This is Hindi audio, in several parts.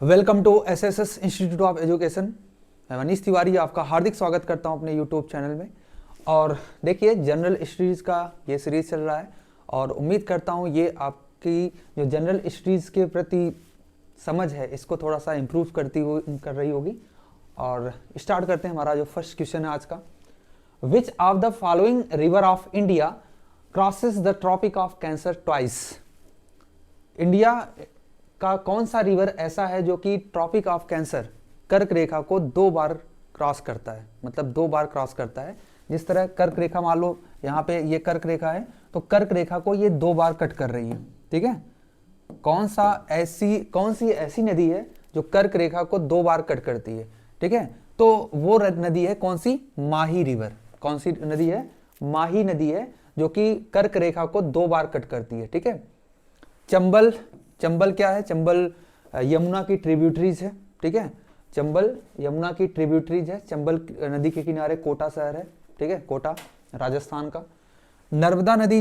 Welcome to SSS institute of education. मैं मनीष तिवारी आपका हार्दिक स्वागत करता हूं अपने यूट्यूब चैनल में। और देखिए, जनरल स्टडीज़ का ये सीरीज़ चल रहा है और उम्मीद करता हूं ये आपकी जो जनरल स्टडीज़ के प्रति समझ है इसको थोड़ा सा इम्प्रूव कर रही होगी। और स्टार्ट करते हैं। हमारा जो फर्स्ट क्वेश्चन है आज का, which of the following river of India crosses the tropic of cancer twice. India का कौन सा रिवर ऐसा है जो कि ट्रॉपिक ऑफ कैंसर कर्क रेखा को 2 बार क्रॉस करता है, मतलब 2 बार क्रॉस करता है। जिस तरह कर्क रेखा, मान लो यहाँ पे ये कर्क रेखा है, तो कर्क रेखा को ये 2 बार कट कर रही है। ठीक है, कौन सी ऐसी नदी है जो कर्क रेखा को 2 बार कट करती है। ठीक है, तो वो नदी है कौन सी? माही रिवर। कौन सी नदी है? माही नदी है जो कि कर्क रेखा को 2 बार कट करती है। ठीक है, चंबल क्या है? चंबल यमुना की ट्रिब्यूटरीज है। ठीक है, चंबल यमुना की ट्रिब्यूटरीज है। चंबल नदी के किनारे कोटा शहर है। ठीक है, कोटा राजस्थान का। नर्मदा नदी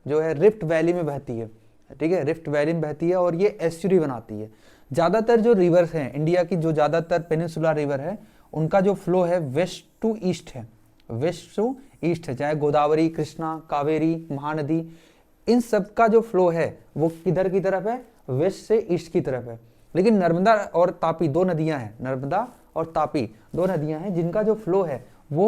जो है रिफ्ट वैली में बहती है। ठीक है, रिफ्ट वैली में बहती है और ये एस्चुरी बनाती है। ज़्यादातर जो रिवर्स हैं इंडिया की, जो ज़्यादातर पेनिनसुलर रिवर है, उनका जो फ्लो है वेस्ट टू ईस्ट है। वेस्ट टू ईस्ट है, चाहे गोदावरी, कृष्णा, कावेरी, महानदी, इन सब का जो फ्लो है वो किधर की तरफ है? वेस्ट से ईस्ट की तरफ है। लेकिन नर्मदा और तापी 2 नदियां हैं, नर्मदा और तापी 2 नदियां हैं जिनका जो फ्लो है वो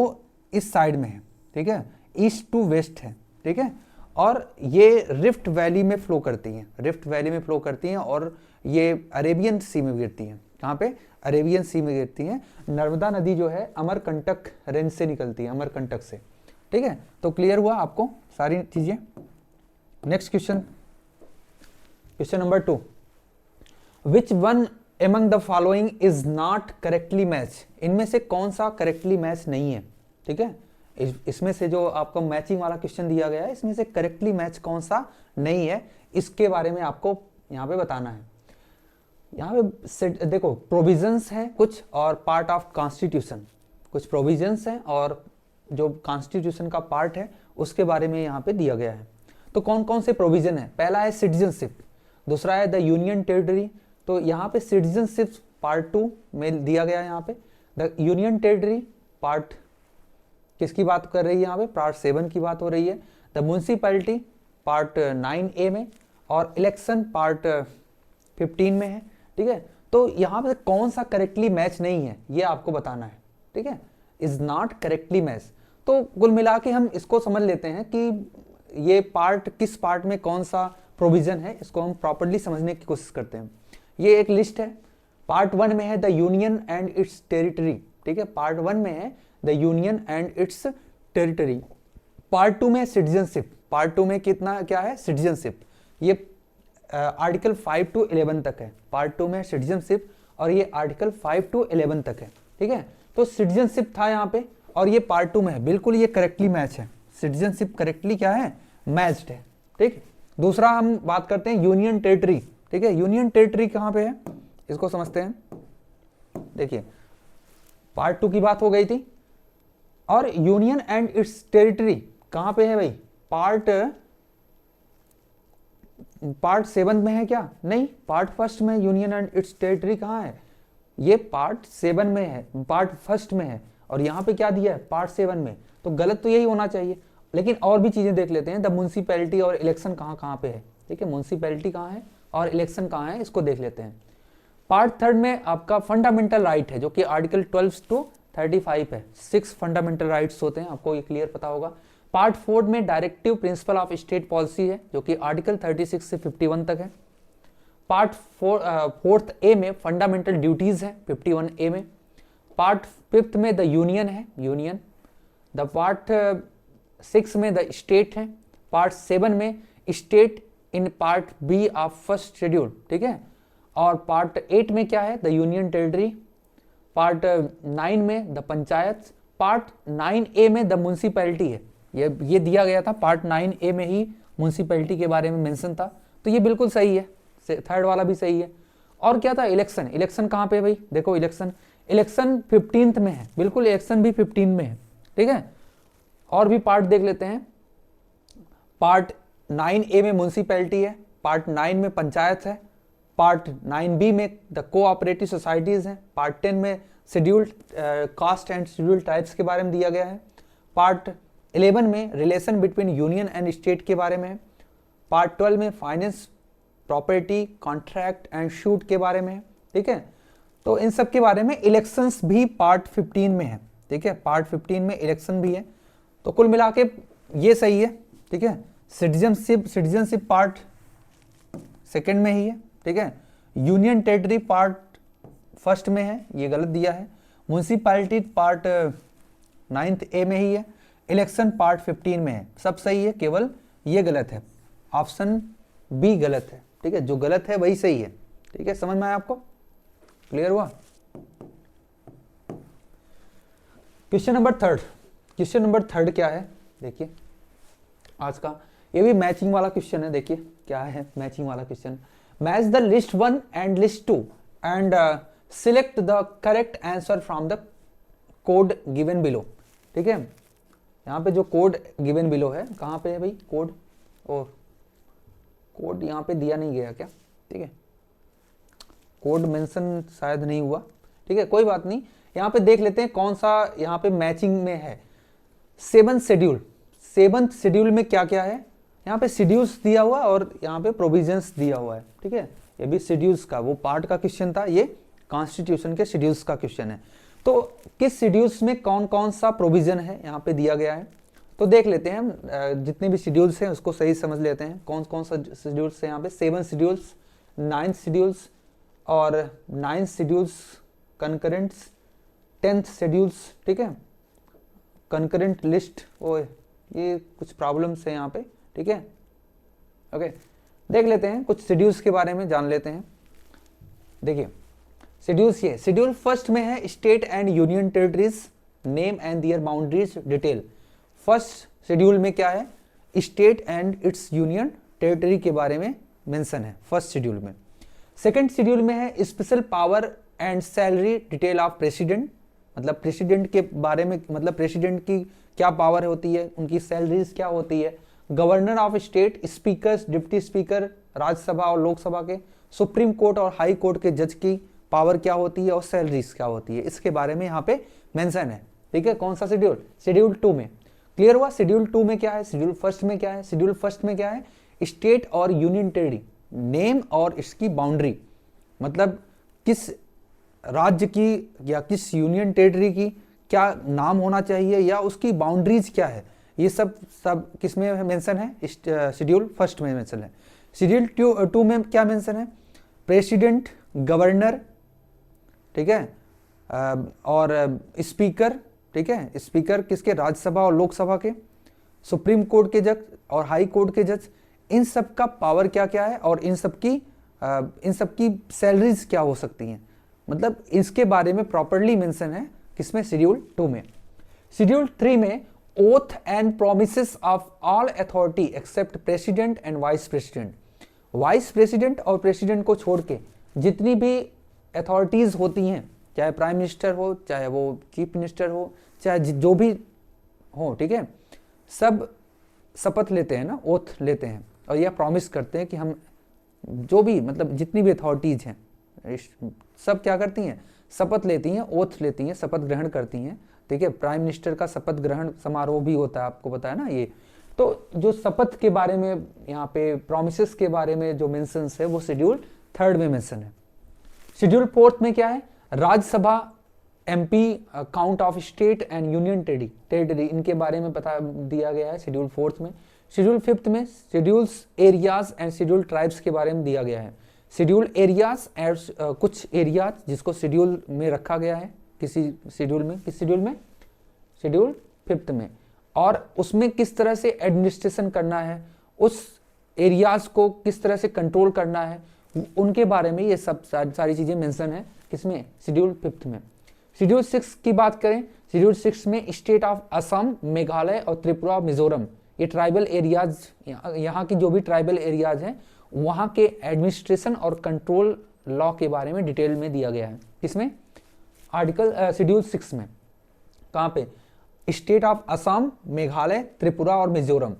इस साइड में है। ठीक है, ईस्ट टू वेस्ट है। ठीक है, और ये रिफ्ट वैली में फ्लो करती हैं, रिफ्ट वैली में फ्लो करती हैं और ये अरेबियन सी में गिरती हैं। कहाँ पे? अरेबियन सी में गिरती हैं। नर्मदा नदी जो है अमरकंटक रेंज से निकलती है, अमरकंटक से। ठीक है, तो क्लियर हुआ आपको सारी चीजें। Next question, question number 2, which one among the following is not correctly match. इनमें से कौन सा करेक्टली मैच नहीं है? ठीक है, इसमें से जो आपको मैचिंग वाला क्वेश्चन दिया गया है, इसमें से करेक्टली मैच कौन सा नहीं है, इसके बारे में आपको यहाँ पे बताना है। यहाँ पे देखो, प्रोविजंस हैं कुछ और पार्ट ऑफ कॉन्स्टिट्यूशन। कुछ प्रोविजंस हैं और जो कॉन्स्टिट्यूशन का पार्ट है उसके बारे में यहाँ पे दिया गया है। तो कौन कौन से प्रोविजन है? पहला है सिटीजनशिप, दूसरा है द यूनियन टेरिटरी। तो यहाँ पे सिटीजनशिप पार्ट 2 में दिया गया है। यहाँ पे द यूनियन टेरिटरी पार्ट किसकी बात कर रही है? यहाँ पे पार्ट 7 की बात हो रही है। द म्यूनसिपैलिटी पार्ट 9A में, और इलेक्शन पार्ट 15 में है। ठीक है, तो यहाँ पे कौन सा करेक्टली मैच नहीं है ये आपको बताना है। ठीक है, इज नॉट करेक्टली मैच। तो कुल मिला के हम इसको समझ लेते हैं कि ये पार्ट किस पार्ट में कौन सा प्रोविजन है, इसको हम प्रॉपर्ली समझने की कोशिश करते हैं। ये एक लिस्ट है। पार्ट 1 में है the union and it's territory. ठीक है, पार्ट 1 में है the union and it's territory. Part 2 में सिटीजनशिप। पार्ट 2 में कितना क्या है? सिटीजनशिप। ये आर्टिकल 5 to 11 तक है। पार्ट 2 में सिटीजनशिप और ये आर्टिकल 5 to 11 तक है। ठीक है, तो सिटीजनशिप था यहाँ पे और ये पार्ट 2 में है। बिल्कुल ये करेक्टली मैच है। सिटीजनशिप करेक्टली क्या है? मैच्ड है। ठीक, दूसरा हम बात करते हैं यूनियन टेरिटरी। ठीक है, यूनियन टेरिटरी कहाँ पे है इसको समझते हैं। देखिए, पार्ट 2 की बात हो गई थी और यूनियन एंड इट्स टेरिटरी कहाँ पे है भाई? पार्ट 7 में है क्या? नहीं, पार्ट 1 में। यूनियन एंड इट्स टेरिटरी कहाँ है? ये पार्ट 7 में है, पार्ट 1 में है। और यहाँ पे क्या दिया है? पार्ट 7 में। तो गलत तो यही होना चाहिए। लेकिन और भी चीजें देख लेते हैं। द म्यूनसिपैलिटी और इलेक्शन कहाँ कहाँ पे है। ठीक है, म्यूनसिपैलिटी कहाँ है और इलेक्शन कहाँ है, इसको देख लेते हैं। पार्ट 3 में आपका फंडामेंटल राइट है जो कि आर्टिकल 12 to 35 है। 6 फंडामेंटल राइट्स होते हैं, आपको ये क्लियर पता होगा। पार्ट 4 में directive principle of state policy है जो कि आर्टिकल 36 से 51 तक है। पार्ट 4A में फंडामेंटल ड्यूटीज है 51A में। पार्ट 5 में द यूनियन है, यूनियन। द पार्ट 6 में द स्टेट है। पार्ट 7 में state in part B of first schedule. ठीक है, और पार्ट 8 में क्या है? The union territory. पार्ट 9 में द पंचायत। पार्ट 9A में द म्यूनसिपैलिटी है। ये दिया गया था, पार्ट 9A में ही म्यूनसिपैलिटी के बारे में मेंशन था। तो ये बिल्कुल सही है, थर्ड वाला भी सही है। और क्या था? इलेक्शन। इलेक्शन कहाँ पे भाई? देखो, इलेक्शन 15th में है। बिल्कुल, इलेक्शन भी 15 में है। ठीक है, और भी पार्ट देख लेते हैं। पार्ट 9A में म्यूनसिपैलिटी है, पार्ट 9 में पंचायत है, पार्ट 9B में द कोऑपरेटिव सोसाइटीज़ हैं। पार्ट 10 में scheduled caste and scheduled tribes के बारे में दिया गया है। पार्ट 11 में relation between union and state के बारे में है। पार्ट 12 में finance, property, contract and shoot के बारे में है। ठीक है, तो इन सब के बारे में। इलेक्शंस भी पार्ट 15 में है। ठीक है, पार्ट 15 में इलेक्शन भी है। तो कुल मिला के ये सही है। ठीक है, सिटीजनशिप पार्ट 2 में ही है। ठीक है, यूनियन टेरिटरी पार्ट 1 में है, ये गलत दिया है। म्यूनसिपैलिटी पार्ट 9A में ही है। इलेक्शन पार्ट 15 में है। सब सही है, केवल ये गलत है, ऑप्शन बी गलत है। ठीक है, जो गलत है वही सही है। ठीक है, समझ में आया आपको? क्लियर हुआ? Question number 3। क्वेश्चन नंबर 3 क्या है देखिए आज का, ये भी मैचिंग वाला क्वेश्चन है। देखिए क्या है मैचिंग वाला question. Match the list 1 and list 2 and select the correct answer from the code given below. ठीक है, यहाँ पे जो कोड गिवन बिलो है, कहाँ पे है भाई कोड? और कोड यहाँ पे दिया नहीं गया क्या? ठीक है, कोड मेंशन शायद नहीं हुआ। ठीक है, कोई बात नहीं, यहाँ पे देख लेते हैं कौन सा यहाँ पे मैचिंग में है। 7th शेड्यूल, 7th शेड्यूल में क्या क्या है? यहाँ पे शेड्यूल्स दिया हुआ और यहाँ पे प्रोविजंस दिया हुआ है। ठीक है, ये भी शेड्यूल्स का वो पार्ट का क्वेश्चन था, ये कॉन्स्टिट्यूशन के शेड्यूल्स का क्वेश्चन है। तो किस शेड्यूल्स में कौन कौन सा प्रोविजन है यहाँ पे दिया गया है, तो देख लेते हैं हम। जितने भी शेड्यूल्स हैं उसको सही समझ लेते हैं, कौन कौन सा शेड्यूल्स है यहाँ पे। 7 शेड्यूल्स, 9 शेड्यूल्स और 9 शेड्यूल्स कंकरेंट्स, 10th शेड्यूल्स। ठीक है, कंकरेंट लिस्ट, ओ ये कुछ प्रॉब्लम्स है यहाँ पे। ठीक है, ओके, देख लेते हैं कुछ शेड्यूल्स के बारे में, जान लेते हैं। देखिए शेड्यूल्स, ये शेड्यूल 1 में है state and union territories name and their boundaries detail. 1st schedule में क्या है? State and its union territory के बारे में मेंशन है 1st शेड्यूल में। 2nd शेड्यूल में है special power and salary detail of president, मतलब प्रेसिडेंट के बारे में, मतलब प्रेसिडेंट की क्या पावर होती है, उनकी सैलरीज क्या होती है। Governor of state, speaker, deputy speaker Rajya Sabha और लोकसभा के, सुप्रीम कोर्ट और हाई कोर्ट के जज की पावर क्या होती है और सैलरीज क्या होती है, इसके बारे में यहाँ पे मेंशन है। ठीक है, कौन सा शेड्यूल? शेड्यूल 2 में। क्लियर हुआ? शेड्यूल 2 में क्या है, शेड्यूल 1 में क्या है? शेड्यूल 1 में क्या है? स्टेट और यूनियन टेरिटरी नेम और इसकी बाउंड्री, मतलब किस राज्य की या किस यूनियन टेरिटरी की क्या नाम होना चाहिए या उसकी बाउंड्रीज क्या है, ये सब किस में मेंशन है? शेड्यूल 1 में मेंशन है। शेड्यूल 2 में क्या मेंशन है? प्रेसिडेंट, गवर्नर, ठीक है, और स्पीकर। ठीक है, स्पीकर किसके? राज्यसभा और लोकसभा के, सुप्रीम कोर्ट के जज और हाई कोर्ट के जज, इन सब का पावर क्या क्या है और इन सब की सैलरीज क्या हो सकती हैं, मतलब इसके बारे में प्रॉपर्ली मेंशन है किसमें? शेड्यूल 2 में। शेड्यूल 3 में oath and promises of all authority except president and vice president. Vice president और प्रेसिडेंट को छोड़ के जितनी भी अथॉरिटीज होती हैं, चाहे प्राइम मिनिस्टर हो, चाहे वो चीफ मिनिस्टर हो, चाहे जो भी हो, ठीक है, सब शपथ लेते हैं ना, ओथ लेते हैं और यह प्रॉमिस करते हैं कि हम जो भी, मतलब जितनी भी अथॉरिटीज हैं सब क्या करती हैं? शपथ लेती हैं, ओथ लेती हैं, शपथ ग्रहण करती हैं। ठीक है, प्राइम मिनिस्टर का शपथ ग्रहण समारोह भी होता है, आपको पता है ना ये। तो जो शपथ के बारे में यहाँ पे प्रोमिसेस के बारे में जो मेंशंस है वो शेड्यूल 3 में मेंशन है। शेड्यूल 4 में क्या है? Rajya Sabha, MP, count of state and union territory, इनके बारे में बता दिया गया है शेड्यूल 4 में। शेड्यूल 5 में schedules areas and schedule tribes के बारे में दिया गया है। शेड्यूल एरियाज एंड कुछ एरियाज जिसको शेड्यूल में रखा गया है किसी शेड्यूल में, किस शेड्यूल में? शेड्यूल 5 में, और उसमें किस तरह से एडमिनिस्ट्रेशन करना है, उस एरियाज को किस तरह से कंट्रोल करना है, उनके बारे में ये सब सारी चीजें मेंशन है किसमें? शेड्यूल 5 में। शेड्यूल 6 की बात करें, शेड्यूल 6 में स्टेट ऑफ असम, मेघालय और त्रिपुरा, मिजोरम, ये ट्राइबल एरियाज, यहाँ की जो भी ट्राइबल एरियाज हैं वहाँ के एडमिनिस्ट्रेशन और कंट्रोल लॉ के बारे में डिटेल में दिया गया है। किसमें? आर्टिकल शेड्यूल 6 में। कहाँ पे? स्टेट ऑफ असम, मेघालय, त्रिपुरा और मिजोरम,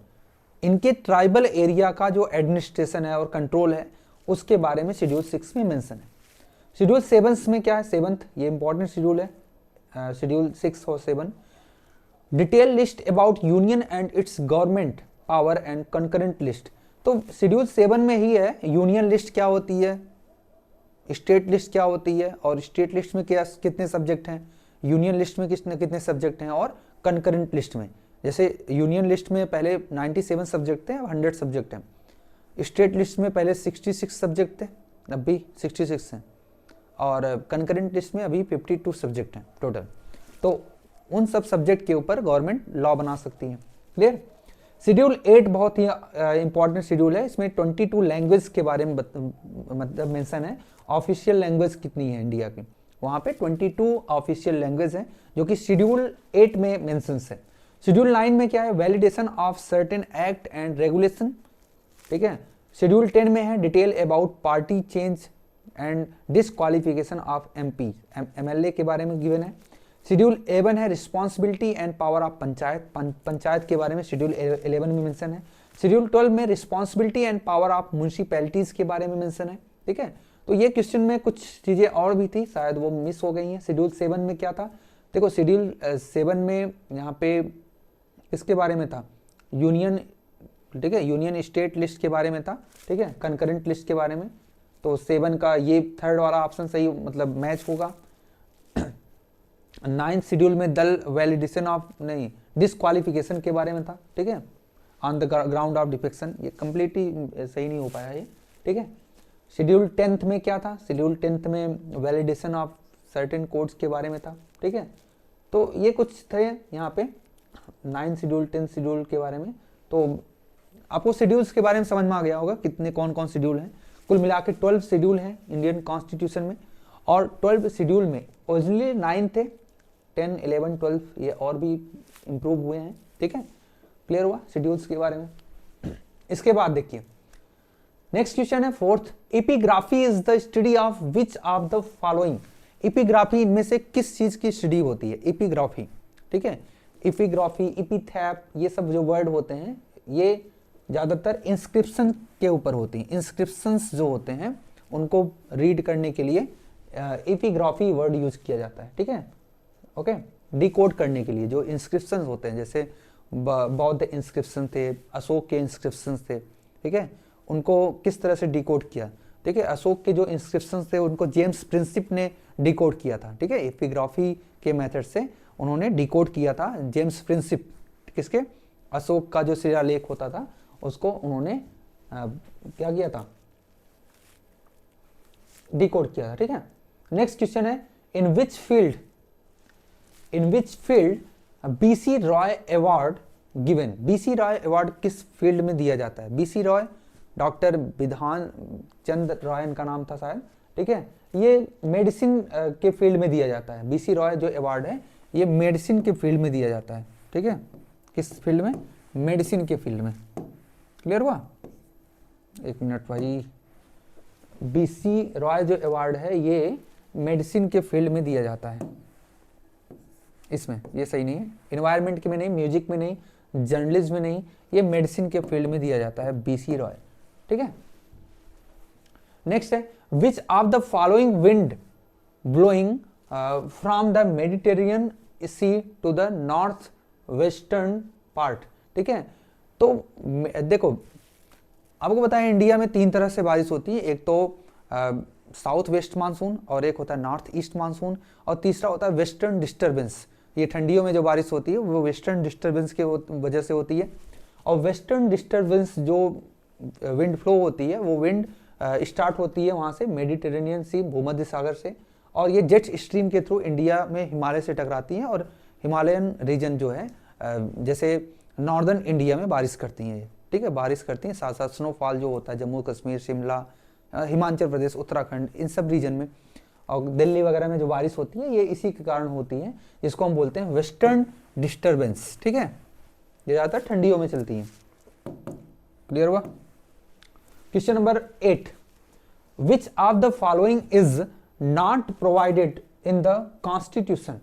इनके ट्राइबल एरिया का जो एडमिनिस्ट्रेशन है और कंट्रोल है उसके बारे में शेड्यूल 6 में मेंशन है। शेड्यूल 7 में क्या है, 7th ये इंपॉर्टेंट शेड्यूल है, शेड्यूल 6 और 7, detail list about union and it's government power and concurrent list. तो शेड्यूल 7 में ही है यूनियन लिस्ट क्या होती है, स्टेट लिस्ट क्या होती है, और स्टेट लिस्ट में क्या कितने सब्जेक्ट हैं, यूनियन लिस्ट में कितने सब्जेक्ट हैं, और कंकरेंट लिस्ट में, जैसे यूनियन लिस्ट में पहले 97 सब्जेक्ट थे, अब 100 सब्जेक्ट हैं। स्टेट लिस्ट में पहले 66 सब्जेक्ट थे, अब भी 66 हैं, और कंकरेंट लिस्ट में अभी 52 सब्जेक्ट हैं टोटल। तो उन सब सब्जेक्ट के ऊपर गवर्नमेंट लॉ बना सकती है। क्लियर। शेड्यूल 8 बहुत ही इंपॉर्टेंट शेड्यूल है, इसमें 22 लैंग्वेज के बारे में मतलब मेंशन है, ऑफिशियल लैंग्वेज कितनी है इंडिया की, वहाँ पे 22 ऑफिशियल लैंग्वेज है जो कि शेड्यूल 8 में मेंशन है। शेड्यूल 9 में क्या है, validation of certain act and regulation, ठीक है। शेड्यूल 10 में है detail about party change and disqualification of MP, MLA के बारे में गिवन है। शेड्यूल 11 है responsibility and power of panchayat, panchayat के बारे में शेड्यूल 11 में मेंशन है। शेड्यूल 12 में responsibility and power of municipalities के बारे में मेंशन है, ठीक है। तो ये क्वेश्चन में कुछ चीजें और भी थी, शायद वो मिस हो गई हैं। शेड्यूल 7 में क्या था, देखो शेड्यूल 7 में यहाँ पे किसके बारे में था, यूनियन, ठीक है, यूनियन स्टेट लिस्ट के बारे में था, ठीक है, कंकरेंट लिस्ट के बारे में। तो 7 का ये थर्ड वाला ऑप्शन सही मतलब मैच होगा। 9th शेड्यूल में दल वैलिडेशन ऑफ नहीं डिसक्वालिफिकेशन के बारे में था, ठीक है, on the ground of defection, ये कंप्लीटली सही नहीं हो पाया ये, ठीक है। शेड्यूल 10th में क्या था, शेड्यूल 10th में वैलिडेशन ऑफ सर्टेन कोड्स के बारे में था, ठीक है। तो ये कुछ थे यहाँ पे 9 शेड्यूल 10 शेड्यूल के बारे में। तो आपको शेड्यूल्स के बारे में समझ में आ गया होगा कितने कौन कौन शेड्यूल हैं। कुल मिला के 12 शेड्यूल हैं इंडियन कॉन्स्टिट्यूशन में, और 12 शेड्यूल में ओरिजिनली 9 थे, 10, 11, 12 ये और भी इम्प्रूव हुए हैं, ठीक है। क्लियर हुआ शेड्यूल्स के बारे में। इसके बाद देखिए नेक्स्ट क्वेश्चन है 4th, epigraphy is the study of which of the following. Epigraphy इनमें से किस चीज की स्टडी होती है, एपिग्राफी, ठीक है। एपिग्राफी, एपिथैप, ये सब जो वर्ड होते हैं ये ज्यादातर इंस्क्रिप्शन के ऊपर होती हैं। इंस्क्रिप्शंस जो होते हैं उनको रीड करने के लिए एपिग्राफी वर्ड यूज किया जाता है, ठीक है, ओके। डिकोड करने के लिए जो इंस्क्रिप्शंस होते हैं, जैसे बौद्ध इंस्क्रिप्शन थे, अशोक के इंस्क्रिप्शंस थे, ठीक है, उनको किस तरह से डिकोड किया, ठीक है। अशोक के जो इंस्क्रिप्शंस थे उनको जेम्स प्रिंसिप ने डिकोड किया था, ठीक है, एपिग्राफी के मेथड से उन्होंने डिकोड किया था। जेम्स प्रिंसिप किसके, अशोक का जो शिलालेख होता था उसको उन्होंने क्या किया था, डिकोड किया था, ठीक है। नेक्स्ट क्वेश्चन है in which field BC Roy award given. BC Roy award किस फील्ड में दिया जाता है, बीसी रॉय, डॉक्टर विधान चंद्र रॉय इनका नाम था शायद, ठीक है, ये मेडिसिन के फील्ड में दिया जाता है। बीसी रॉय जो अवार्ड है ये मेडिसिन के फील्ड में दिया जाता है, ठीक है, किस फील्ड में, मेडिसिन के फील्ड में। क्लियर हुआ, एक मिनट भाई, बीसी रॉय जो अवार्ड है ये मेडिसिन के फील्ड में दिया जाता है, इसमें ये सही नहीं है, एनवायरनमेंट के में नहीं, म्यूजिक में नहीं, जर्नलिज्म में नहीं, ये मेडिसिन के फील्ड में दिया जाता है बीसी रॉय, ठीक है। नेक्स्ट है which of the following wind blowing from the Mediterranean sea to the north western part, ठीक है। तो देखो आपको पता है इंडिया में 3 तरह से बारिश होती है, एक तो साउथ वेस्ट मानसून, और एक होता है नॉर्थ ईस्ट मानसून, और तीसरा होता है वेस्टर्न डिस्टर्बेंस। ये ठंडियों में जो बारिश होती है वो वेस्टर्न डिस्टर्बेंस के वजह से होती है, और वेस्टर्न डिस्टर्बेंस जो विंड फ्लो होती है वो विंड स्टार्ट होती है वहाँ से मेडिटेरेनियन सी, भूमध्य सागर से, और ये जेट स्ट्रीम के थ्रू इंडिया में हिमालय से टकराती हैं, और हिमालयन रीजन जो है जैसे नॉर्दर्न इंडिया में बारिश करती हैं, ठीक है, बारिश करती हैं, साथ साथ स्नोफॉल जो होता है जम्मू कश्मीर, शिमला, हिमाचल प्रदेश, उत्तराखंड, इन सब रीजन में, और दिल्ली वगैरह में जो बारिश होती है ये इसी के कारण होती है, जिसको हम बोलते हैं वेस्टर्न डिस्टर्बेंस, ठीक है, ये ज़्यादातर ठंडियों में चलती हैं। क्लियर हुआ। Question number 8, which of the following is not provided in the constitution.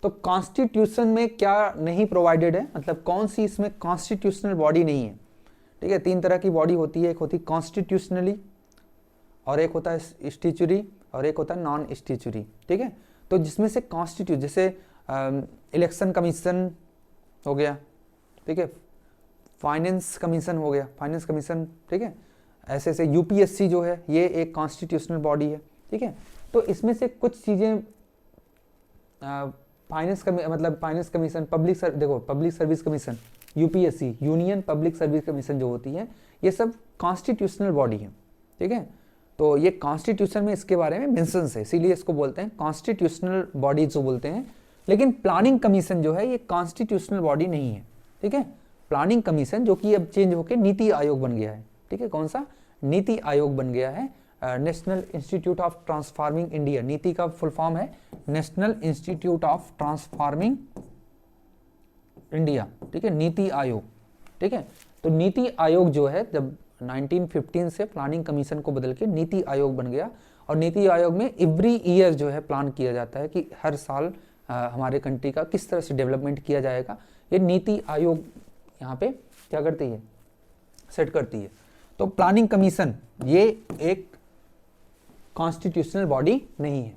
तो कॉन्स्टिट्यूशन में क्या नहीं प्रोवाइडेड है, मतलब कौन सी इसमें कॉन्स्टिट्यूशनल बॉडी नहीं है, ठीक है। 3 तरह की बॉडी होती है, एक होती है कॉन्स्टिट्यूशनली, और एक होता है स्टिचुरी और एक होता है नॉन स्टिचुरी, ठीक है। तो जिसमें से कॉन्स्टिट्यूट, जैसे इलेक्शन कमीशन हो गया, ठीक है, फाइनेंस कमीशन हो गया, फाइनेंस कमीशन, ठीक है, ऐसे ऐसे यूपीएससी जो है ये एक कॉन्स्टिट्यूशनल बॉडी है, ठीक है। तो इसमें से कुछ चीज़ें मतलब फाइनेंस कमीशन, देखो public service commission, UPSC, union public service commission जो होती है, ये सब कॉन्स्टिट्यूशनल बॉडी है, ठीक है। तो ये कॉन्स्टिट्यूशन में इसके बारे में मेंशन है, इसीलिए इसको बोलते हैं कॉन्स्टिट्यूशनल बॉडी जो बोलते हैं। लेकिन प्लानिंग कमीशन जो है ये कॉन्स्टिट्यूशनल बॉडी नहीं है, ठीक है। प्लानिंग कमीशन जो कि अब चेंज होकर नीति आयोग बन गया है, ठीक है। कौन सा? नीति आयोग बन गया है। National institute of transforming India, नीति का फुल फॉर्म है national institute of transforming India, ठीक है, नीति आयोग, ठीक है। तो नीति आयोग जो है जब 1915 से प्लानिंग कमीशन को बदल के नीति आयोग बन गया, और नीति आयोग में एवरी ईयर जो है प्लान किया जाता है कि हर साल हमारे कंट्री का किस तरह से डेवलपमेंट किया जाएगा। ये नीति आयोग यहाँ पे क्या करती है? सेट करती है। तो प्लानिंग कमीशन ये एक कॉन्स्टिट्यूशनल बॉडी नहीं है।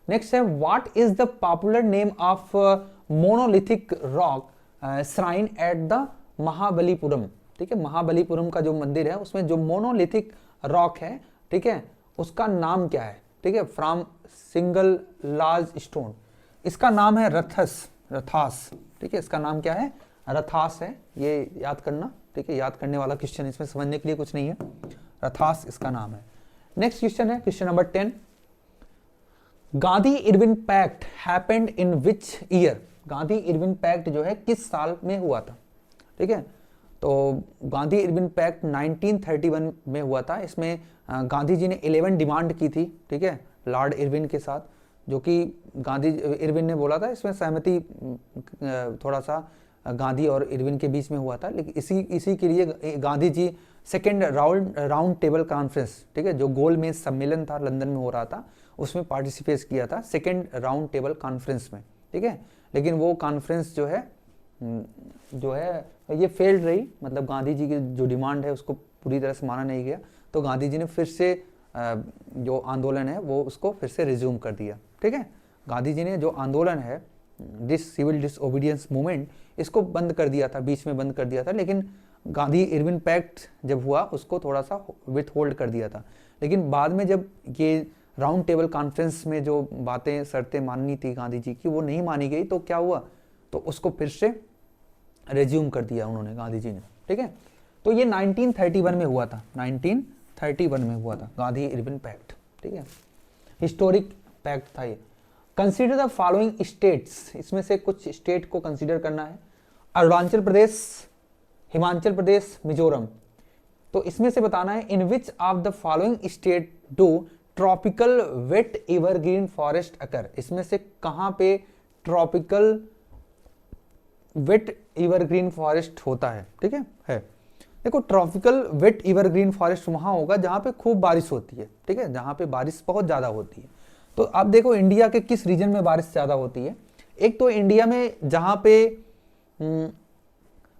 नेक्स्ट है, what is the popular name of monolithic rock shrine at the Mahabalipuram, ठीक है। महाबलीपुरम का जो मंदिर है उसमें जो मोनोलिथिक रॉक है, ठीक है, उसका नाम क्या है? ठीक है, फ्रॉम सिंगल लार्ज स्टोन, इसका नाम है रथास, ठीक है। इसका नाम क्या है? रथास है। ये याद करना, ठीक है, याद करने वाला क्वेश्चन, इसमें समझने के लिए कुछ नहीं है। रथास इसका नाम है। नेक्स्ट क्वेश्चन है question number 10, Gandhi Irwin pact happened in which year? Gandhi Irwin pact जो है किस साल में हुआ था, ठीक है। तो गांधी इरविन पैक्ट 1931 में हुआ था। इसमें गांधी जी ने 11 डिमांड की थी, ठीक है, लॉर्ड इरविन के साथ, जो कि गांधी इरविन ने बोला था। इसमें सहमति थोड़ा सा गांधी और इरविन के बीच में हुआ था, लेकिन इसी के लिए Gandhi ji second round table conference, ठीक है, जो गोलमेज सम्मेलन था लंदन में हो रहा था, उसमें पार्टिसिपेट किया था सेकेंड राउंड टेबल कॉन्फ्रेंस में, ठीक है। लेकिन वो कॉन्फ्रेंस जो है ये फेल्ड रही, मतलब गांधी जी की जो डिमांड है उसको पूरी तरह से माना नहीं गया। तो गांधी जी ने फिर से जो आंदोलन है वो उसको फिर से रिज्यूम कर दिया, ठीक है। गांधी जी ने जो आंदोलन है सिविल डिसओबीडियंस मूवमेंट, इसको बंद कर दिया था, बीच में बंद कर दिया था। लेकिन गांधी इरविन पैक्ट जब हुआ उसको थोड़ा सा विथ होल्ड कर दिया था। लेकिन बाद में जब ये राउंड टेबल कॉन्फ्रेंस में जो बातें शर्तें माननी थी गांधी जी की वो नहीं मानी गई, तो क्या हुआ? तो उसको फिर से रिज्यूम कर दिया उन्होंने, गांधी जी ने, ठीक है। तो ये 1931 में हुआ था, 1931 में हुआ था गांधी इरविन पैक्ट, ठीक है, हिस्टोरिक पैक्ट था ये। कंसीडर द फॉलोइंग स्टेट्स, इसमें से कुछ स्टेट को कंसीडर करना है। अरुणाचल प्रदेश, हिमाचल प्रदेश, मिजोरम। तो इसमें से बताना है in which of the following state do tropical wet evergreen forest occur? इसमें से कहां पे ट्रॉपिकल वेट एवरग्रीन फॉरेस्ट होता है, ठीक है। देखो, ट्रॉपिकल वेट एवरग्रीन फॉरेस्ट वहां होगा जहां पे खूब बारिश होती है, ठीक है, जहां पे बारिश बहुत ज्यादा होती है। तो आप देखो इंडिया के किस रीजन में बारिश ज्यादा होती है। एक तो इंडिया में जहां पे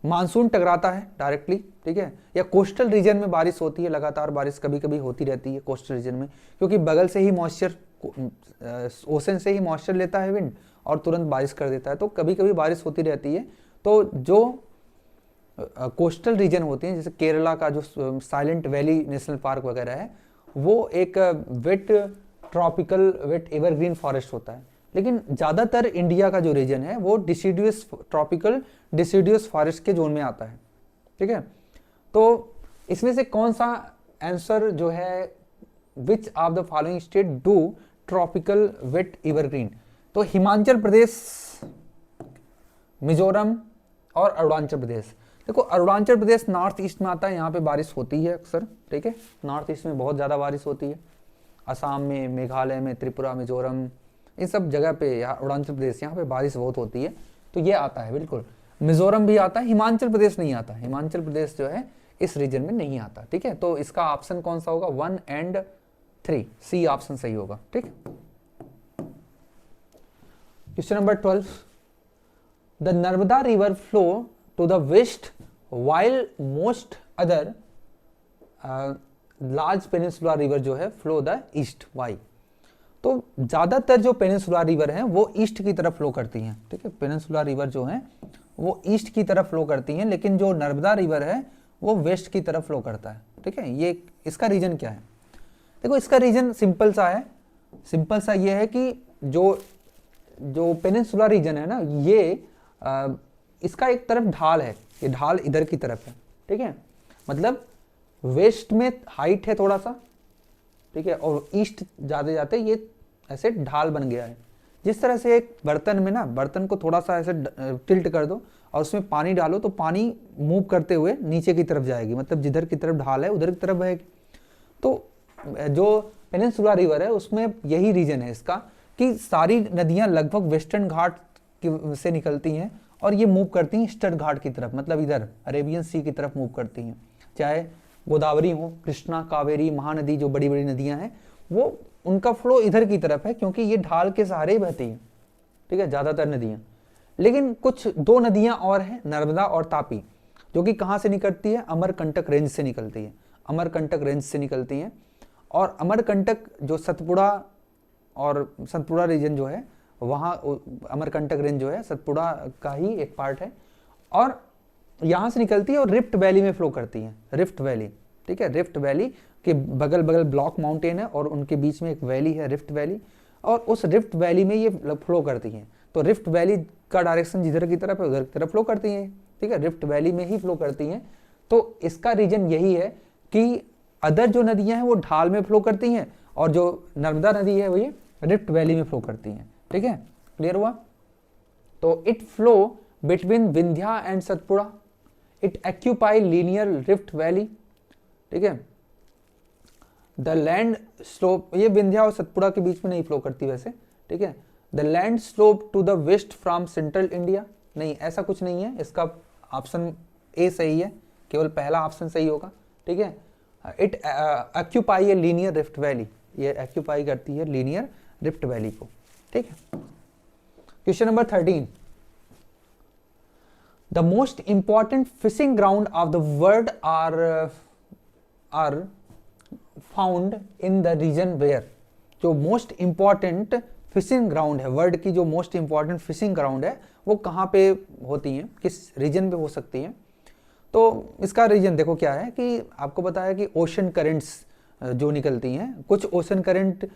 मानसून टकराता है डायरेक्टली, ठीक है, या कोस्टल रीजन में बारिश होती है, लगातार बारिश कभी कभी होती रहती है कोस्टल रीजन में, क्योंकि बगल से ही मॉइस्चर, ओशन से ही मॉइस्चर लेता है विंड और तुरंत बारिश कर देता है, तो कभी कभी बारिश होती रहती है। तो जो कोस्टल रीजन होती हैं, जैसे केरला का जो साइलेंट वैली नेशनल पार्क वगैरह है, वो एक wet tropical wet evergreen forest होता है। लेकिन ज़्यादातर इंडिया का जो रीजन है वो डिसीडियस ट्रॉपिकल डिसीडियस फॉरेस्ट के जोन में आता है, ठीक है। तो इसमें से कौन सा आंसर जो है, which of the following state do tropical wet evergreen? तो हिमाचल प्रदेश, मिजोरम और अरुणाचल प्रदेश। देखो, अरुणाचल प्रदेश नॉर्थ ईस्ट में आता है, यहाँ पे बारिश होती है अक्सर, ठीक है, नॉर्थ ईस्ट में बहुत ज़्यादा बारिश होती है। असम में, मेघालय में, त्रिपुरा, मिजोरम, इन सब जगह पे, यहाँ अरुणाचल प्रदेश, यहाँ पे बारिश बहुत होती है, तो ये आता है बिल्कुल। मिजोरम भी आता है, हिमाचल प्रदेश नहीं आता, हिमाचल प्रदेश जो है इस रीजन में नहीं आता, ठीक है। तो इसका ऑप्शन कौन सा होगा? 1 और 3, सी ऑप्शन सही होगा, ठीक। Question number 12, the Narmada river flow to the west while most other large peninsular river जो है फ्लो द ईस्ट, वाई? तो ज़्यादातर जो पेनिनसुलर रिवर हैं वो ईस्ट की तरफ फ्लो करती हैं, ठीक है, पेनिनसुलर रिवर जो हैं वो ईस्ट की तरफ फ्लो करती हैं, लेकिन जो नर्मदा रिवर है वो वेस्ट की तरफ फ्लो करता है, ठीक है। ये इसका रीजन क्या है? देखो इसका रीजन सिंपल सा है, सिंपल सा ये है कि जो पेनिनसुलर रीजन है ना, ये इसका एक तरफ ढाल है, ये ढाल इधर की तरफ है, ठीक है, मतलब वेस्ट में हाइट है थोड़ा सा, ठीक है, और ईस्ट जाते जाते ये ऐसे ढाल बन गया है। जिस तरह से एक बर्तन में ना, बर्तन को थोड़ा सा ऐसे टिल्ट कर दो और उसमें पानी डालो तो पानी मूव करते हुए नीचे की तरफ जाएगी, मतलब जिधर की तरफ ढाल है उधर की तरफ बहेगी। तो जो पेनिनसुलर रिवर है उसमें यही रीजन है इसका कि सारी नदियां लगभग वेस्टर्न घाट से निकलती हैं और ये मूव करती हैं ईस्टर्न घाट की तरफ, मतलब इधर अरेबियन सी की तरफ मूव करती हैं। चाहे गोदावरी हो, कृष्णा, कावेरी, महानदी, जो बड़ी बड़ी नदियां हैं वो उनका फ्लो इधर की तरफ है क्योंकि ये ढाल के सहारे ही बहती हैं, ठीक है, ज़्यादातर नदियां। लेकिन कुछ दो नदियां और हैं, नर्मदा और तापी, जो कि कहाँ से निकलती है? अमरकंटक रेंज से निकलती है, अमरकंटक रेंज से निकलती हैं। और अमरकंटक जो सतपुड़ा और सतपुड़ा रीजन जो है वहाँ, अमरकंटक रेंज जो है सतपुड़ा का ही एक पार्ट है, और यहाँ से निकलती है और रिफ्ट वैली में फ्लो करती है, रिफ्ट वैली, ठीक है, रिफ्ट वैली के बगल बगल ब्लॉक माउंटेन है और उनके बीच में एक वैली है, रिफ्ट वैली, और उस रिफ्ट वैली में ये फ्लो करती हैं। तो रिफ्ट वैली का डायरेक्शन जिधर की तरफ है उधर की तरफ फ्लो करती हैं, ठीक है, रिफ्ट वैली में ही फ्लो करती हैं। तो इसका रीजन यही है कि अदर जो नदियां हैं वो ढाल में फ्लो करती हैं और जो नर्मदा नदी है वो ये रिफ्ट वैली में फ्लो करती हैं, ठीक है, क्लियर हुआ? तो it flow between Vindhya and Satpura, it occupy linear rift valley, ठीक है। द लैंड स्लोप, ये विंध्या और सतपुड़ा के बीच में नहीं फ्लो करती वैसे, ठीक है। The land slope to the west from central India, नहीं ऐसा कुछ नहीं है, इसका ऑप्शन ए सही है, केवल पहला ऑप्शन सही होगा, ठीक है। It occupy a linear rift valley, ये ऑक्यूपाई करती है लीनियर रिफ्ट वैली को, ठीक है। Question number 13, the most important fishing ground of the world are found in the region where, जो मोस्ट इंपॉर्टेंट फिशिंग ग्राउंड है, वर्ल्ड की जो मोस्ट इंपॉर्टेंट फिशिंग ग्राउंड है वो कहाँ पे होती हैं, किस रीजन पे हो सकती हैं? तो इसका रीजन देखो क्या है कि आपको पता है कि ओशन करेंट्स जो निकलती हैं, कुछ ओशन करंट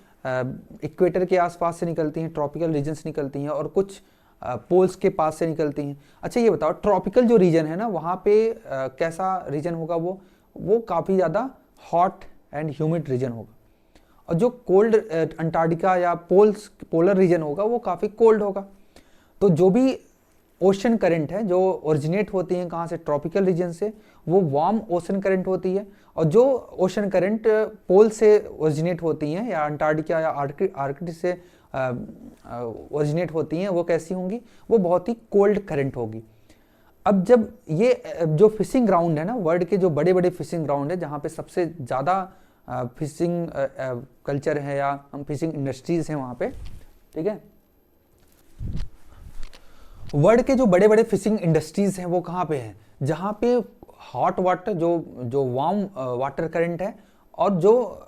इक्वेटर के आसपास से निकलती हैं, ट्रॉपिकल रीजन से निकलती हैं, और कुछ पोल्स के पास से निकलती हैं। अच्छा ये बताओ, ट्रॉपिकल जो रीजन है ना वहाँ पे कैसा रीजन होगा? वो काफ़ी ज़्यादा हॉट एंड ह्यूमिड रीजन होगा, और जो कोल्ड अंटार्कटिका या पोलर रीजन होगा वो काफ़ी कोल्ड होगा। तो जो भी ओशन करंट है जो ओरिजिनेट होती हैं कहाँ से? ट्रॉपिकल रीजन से, वो वार्म ओशन करंट होती है, और जो ओशन करंट पोल से ओरिजिनेट होती हैं या अंटार्कटिका या आर्कटिक से ओरिजिनेट होती हैं वो कैसी होंगी? वो बहुत ही कोल्ड करंट होगी। अब जब ये जो फिशिंग ग्राउंड है ना, वर्ल्ड के जो बड़े बड़े फिशिंग ग्राउंड है जहाँ पे सबसे ज़्यादा फिशिंग कल्चर है या हम फिशिंग इंडस्ट्रीज हैं वहाँ पे, ठीक है, वर्ल्ड के जो बड़े बड़े फिशिंग इंडस्ट्रीज हैं वो कहाँ पे हैं? जहाँ पे हॉट वाटर जो वार्म वाटर करंट है और जो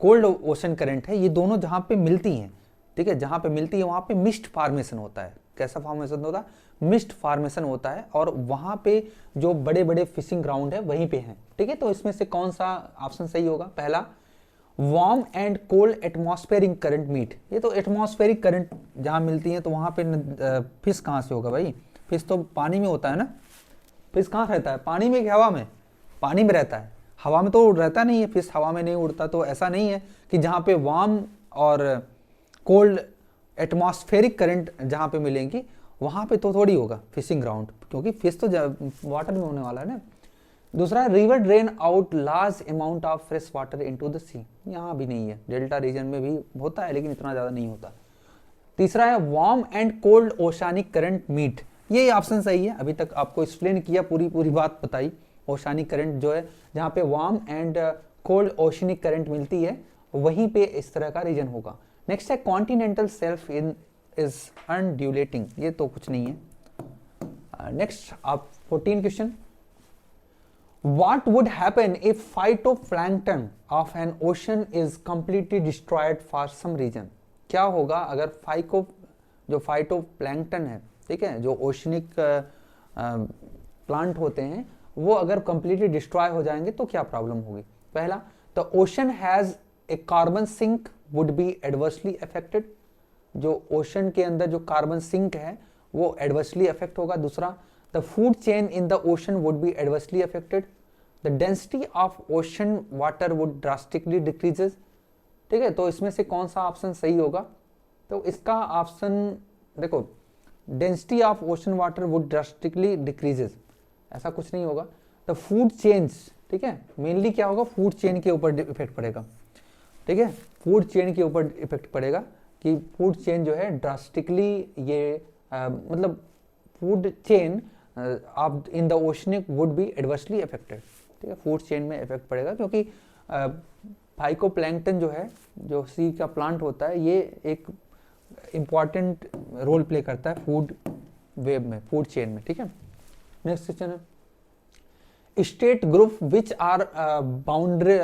कोल्ड ओशन करंट है, ये दोनों जहाँ पे मिलती हैं, ठीक है, जहाँ पे मिलती है वहाँ पे मिस्ट फार्मेशन होता है। कैसा फार्मेशन होता है? मिस्ट फार्मेशन होता है, और वहाँ पे जो बड़े बड़े फिशिंग ग्राउंड है वहीं पे हैं, ठीक है। तो इसमें से कौन सा ऑप्शन सही होगा? पहला, warm and cold atmospheric current meet. ये तो एटमॉस्फेरिक करंट जहाँ मिलती है तो वहाँ पे फिश कहाँ से होगा भाई? फिश तो पानी में होता है ना, फिश कहाँ रहता है? पानी में कि हवा में? पानी में रहता है, हवा में तो रहता नहीं है, फिश हवा में नहीं उड़ता। तो ऐसा नहीं है कि जहाँ पे वार्म और कोल्ड एटमॉस्फेरिक करंट जहाँ पे मिलेंगी वहाँ पे तो थोड़ी होगा फिशिंग ग्राउंड, क्योंकि फिश तो वाटर में होने वाला है ना। दूसरा, river drain out large amount of fresh water into the sea, यहाँ भी नहीं है, डेल्टा रीजन में भी होता है लेकिन इतना ज़्यादा नहीं होता। तीसरा है, warm and cold oceanic current meet, ये ऑप्शन सही है, अभी तक आपको एक्सप्लेन किया, पूरी बात बताई। ओशानिक करंट जो है जहाँ पे warm and cold oceanic current मिलती है वहीं पे इस तरह का रीजन होगा। नेक्स्ट है, कॉन्टिनेंटल शेल्फ इज अनड्यूलेटिंग, ये तो कुछ नहीं है। नेक्स्ट आप 14 question, What would happen if phytoplankton of an ocean is completely destroyed for some reason? क्या होगा अगर जो फाइटोप्लैंक्टन है, ठीक है, जो ओशनिक प्लांट होते हैं, वो अगर कंप्लीटली डिस्ट्रॉय हो जाएंगे तो क्या प्रॉब्लम होगी? पहला, the ocean has a carbon sink would be adversely affected, जो ओशन के अंदर जो कार्बन सिंक है वो एडवर्सली अफेक्ट होगा। दूसरा, the food chain in the ocean would be adversely affected, the density of ocean water would drastically decreases. ठीक है, तो इसमें से कौन सा ऑप्शन सही होगा? तो इसका ऑप्शन देखो, density of ocean water would drastically decreases, ऐसा कुछ नहीं होगा। द फूड चेन्स, ठीक है, मेनली क्या होगा, फूड चेन के ऊपर इफेक्ट पड़ेगा। ठीक है, फूड चेन के ऊपर इफेक्ट पड़ेगा कि फूड चेन जो है ड्रास्टिकली ये मतलब food chain of in the oceanic would be adversely affected. ठीक है, फूड चेन में इफेक्ट पड़ेगा क्योंकि फाइकोप्लैंक्टन जो है, जो सी का प्लांट होता है, ये एक इंपॉर्टेंट रोल प्ले करता है फूड वेब में, फूड चेन में। ठीक है, नेक्स्ट क्वेश्चन है, state group which are boundary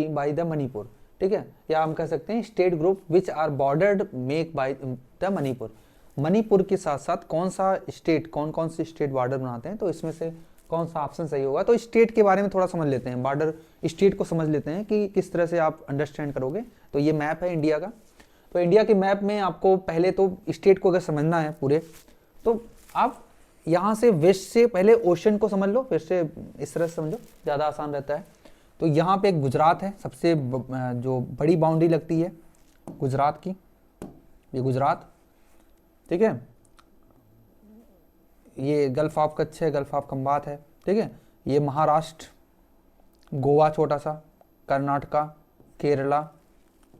by the Manipur. ठीक है, या हम कह सकते हैं state group which are bordered make by the Manipur. Manipur के साथ साथ कौन सा स्टेट, कौन कौन से स्टेट बॉर्डर बनाते हैं, तो इसमें से कौन सा ऑप्शन सही होगा? तो स्टेट के बारे में थोड़ा समझ लेते हैं, बॉर्डर स्टेट को समझ लेते हैं कि किस तरह से आप अंडरस्टैंड करोगे। तो ये मैप है इंडिया का। तो इंडिया के मैप में आपको पहले तो स्टेट को अगर समझना है पूरे, तो आप यहाँ से वेस्ट से पहले ओशन को समझ लो, फिर से इस तरह से समझो, ज़्यादा आसान रहता है। तो यहाँ पे गुजरात है, सबसे जो बड़ी बाउंड्री लगती है गुजरात की, ये गुजरात। ठीक है, ये गल्फ ऑफ कच्छ है, गल्फ ऑफ खंबात है। ठीक है, ये महाराष्ट्र, गोवा छोटा सा, कर्नाटका, केरला,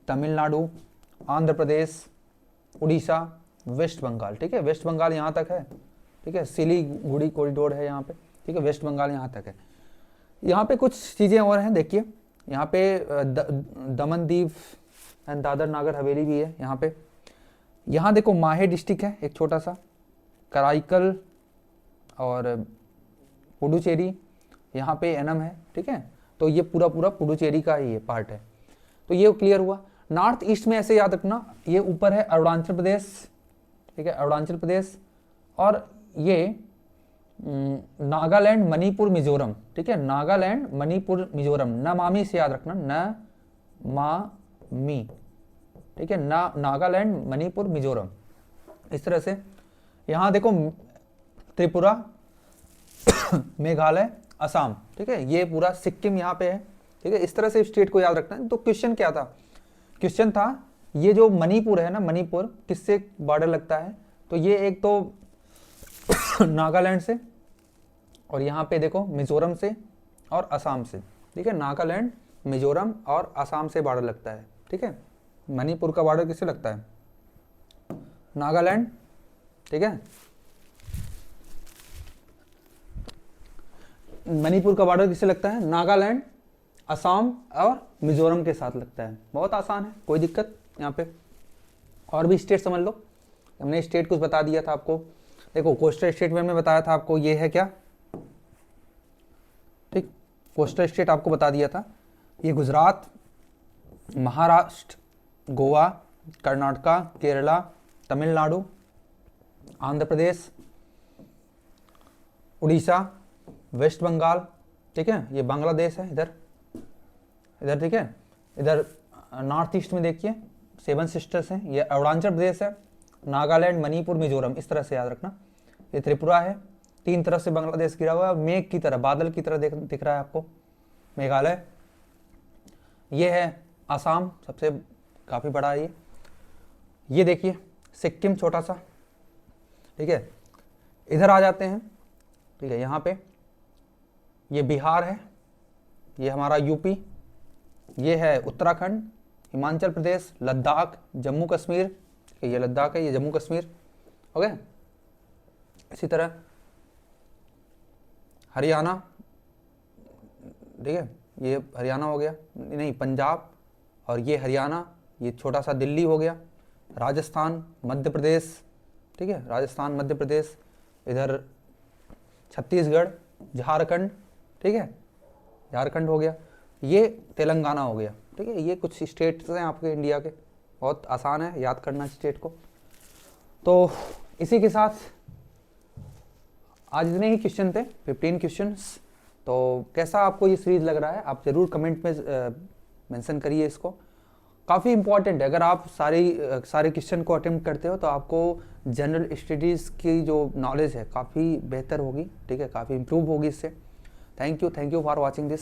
तमिलनाडु, आंध्र प्रदेश, उड़ीसा, वेस्ट बंगाल। ठीक है, वेस्ट बंगाल यहाँ तक है। ठीक है, सिलीगुड़ी कॉरिडोर है यहाँ पे। ठीक है, वेस्ट बंगाल यहाँ तक है। यहाँ पे कुछ चीज़ें और हैं, देखिए यहाँ पे दमन दीव एंड दादर नागर हवेली भी है यहाँ पे। यहाँ देखो माहे डिस्ट्रिक्ट है एक छोटा सा, कराईकल और पुडुचेरी, यहाँ पे एनम है। ठीक है, तो ये पूरा पुडुचेरी का ही ये पार्ट है। तो ये क्लियर हुआ। नॉर्थ ईस्ट में ऐसे याद रखना, ये ऊपर है अरुणाचल प्रदेश। ठीक है, अरुणाचल प्रदेश, और ये नागालैंड, मणिपुर, मिजोरम। ठीक है, नागालैंड, मणिपुर, मिजोरम, नमामि से याद रखना, न मा मी। ठीक है, नागालैंड, मणिपुर, मिजोरम, इस तरह से। यहाँ देखो त्रिपुरा, मेघालय, असम। ठीक है, ये पूरा सिक्किम यहाँ पे है। ठीक है, इस तरह से स्टेट को याद रखना है। तो क्वेश्चन क्या था? क्वेश्चन था ये जो मणिपुर है ना, मणिपुर किससे बॉर्डर लगता है? तो ये एक तो नागालैंड से, और यहाँ पे देखो मिजोरम से और असम से। ठीक है, नागालैंड, मिजोरम और असम से बॉर्डर लगता है। ठीक है, मणिपुर का बॉर्डर किससे लगता है? नागालैंड। ठीक है, मणिपुर का बॉर्डर किससे लगता है? नागालैंड, असम और मिजोरम के साथ लगता है। बहुत आसान है, कोई दिक्कत यहाँ पे। और भी स्टेट समझ लो, हमने स्टेट कुछ बता दिया था आपको। देखो कोस्टल स्टेट में बताया था आपको, ये है क्या? ठीक, कोस्टल स्टेट आपको बता दिया था, ये गुजरात, महाराष्ट्र, गोवा, कर्नाटका, केरला, तमिलनाडु, आंध्र प्रदेश, उड़ीसा, वेस्ट बंगाल। ठीक है, ये बांग्लादेश है इधर इधर। ठीक है, इधर नॉर्थ ईस्ट में देखिए 7 सिस्टर्स हैं, ये अरुणाचल प्रदेश है, नागालैंड, मणिपुर, मिजोरम, इस तरह से याद रखना। ये त्रिपुरा है, 3 तरफ से बांग्लादेश गिरा हुआ है, मेघ की तरह, बादल की तरह दिख रहा है आपको, मेघालय। ये है आसाम, सबसे काफ़ी बड़ा है ये देखिए सिक्किम छोटा सा। ठीक है, इधर आ जाते हैं। ठीक है, यहाँ पे ये बिहार है, ये हमारा यूपी, ये है उत्तराखंड, हिमाचल प्रदेश, लद्दाख, जम्मू कश्मीर। ये लद्दाख है, ये जम्मू कश्मीर। ओके, इसी तरह हरियाणा। ठीक है, ये हरियाणा हो गया, नहीं पंजाब, और ये हरियाणा, ये छोटा सा दिल्ली हो गया, राजस्थान, मध्य प्रदेश। ठीक है, राजस्थान, मध्य प्रदेश, इधर छत्तीसगढ़, झारखंड, ठीक है, झारखंड हो गया, ये तेलंगाना हो गया, ठीक है। ये कुछ स्टेट्स हैं आपके इंडिया के, बहुत आसान है याद करना स्टेट को। तो इसी के साथ आज इतने ही क्वेश्चन थे, 15 क्वेश्चंस। तो कैसा आपको ये सीरीज लग रहा है, आप ज़रूर कमेंट में मेंशन करिए इसको। काफ़ी इंपॉर्टेंट है, अगर आप सारे क्वेश्चन को अटेम्प्ट करते हो तो आपको जनरल स्टडीज़ की जो नॉलेज है काफ़ी बेहतर होगी, ठीक है, काफ़ी इम्प्रूव होगी इससे। Thank you for watching this.